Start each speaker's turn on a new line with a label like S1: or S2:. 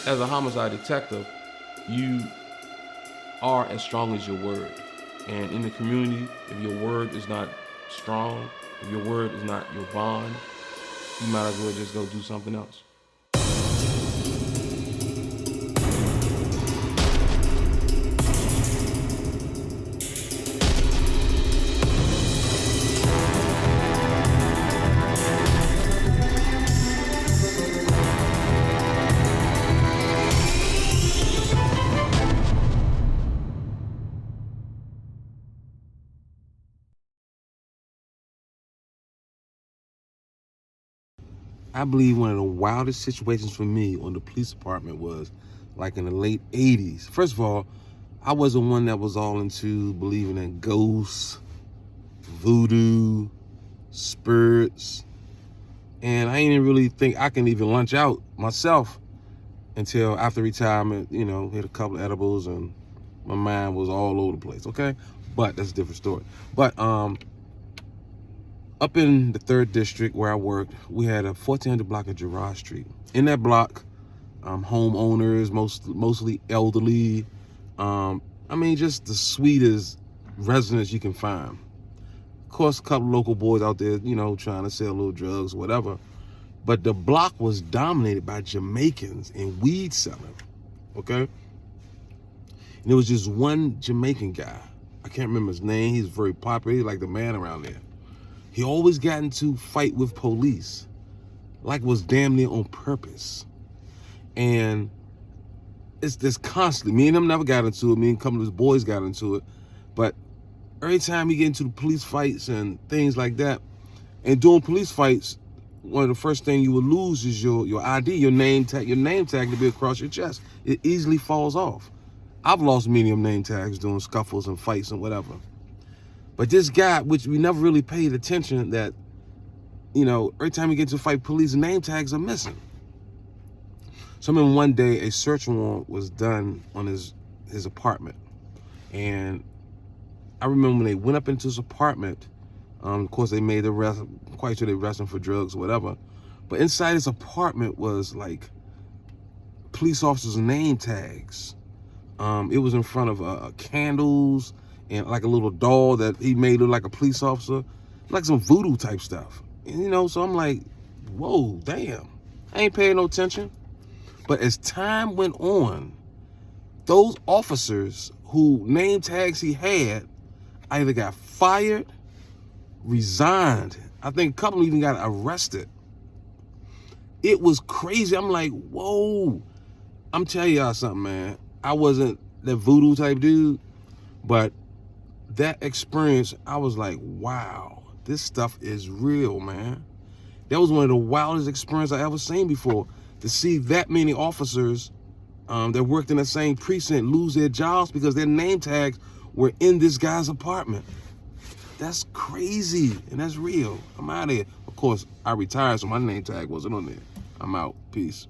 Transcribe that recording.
S1: as a homicide detective, you are as strong as your word. And in the community, if your word is not strong, if your word is not your bond, you might as well just go do something else.
S2: I believe one of the wildest situations for me on the police department was like in the late 80s. First of all, I wasn't one that was all into believing in ghosts, voodoo, spirits, and I didn't really think I can even lunch out myself until after retirement, hit a couple of edibles and my mind was all over the place, okay? But that's a different story. But up in the 3rd District where I worked, we had a 1400 block of Girard Street. In that block, homeowners, mostly elderly, just the sweetest residents you can find. Of course, a couple local boys out there, trying to sell little drugs, whatever. But the block was dominated by Jamaicans and weed selling, okay? And there was just one Jamaican guy. I can't remember his name. He's very popular. He's like the man around there. He always got into fight with police, like it was damn near on purpose. And it's this constantly. Me and him never got into it. Me and a couple of his boys got into it. But every time he get into the police fights and things like that, and during police fights, one of the first things you would lose is your ID, your name tag to be across your chest. It easily falls off. I've lost many of name tags during scuffles and fights and whatever. But this guy, which we never really paid attention, that, every time we get to fight police, name tags are missing. So I remember one day a search warrant was done on his apartment. And I remember when they went up into his apartment, of course they made the arrest, I'm quite sure they arrested him for drugs or whatever. But inside his apartment was like police officers' name tags. It was in front of candles, and like a little doll that he made look like a police officer, like some voodoo type stuff. And, so I'm like, whoa, damn. I ain't paying no attention. But as time went on, those officers who name tags he had either got fired, resigned. I think a couple even got arrested. It was crazy. I'm like, whoa. I'm telling y'all something, man. I wasn't that voodoo type dude, but that experience, I was like, wow, this stuff is real, man. That was one of the wildest experiences I ever seen before. To see that many officers that worked in the same precinct lose their jobs because their name tags were in this guy's apartment. That's crazy, and that's real. I'm out of here. Of course, I retired, so my name tag wasn't on there. I'm out. Peace.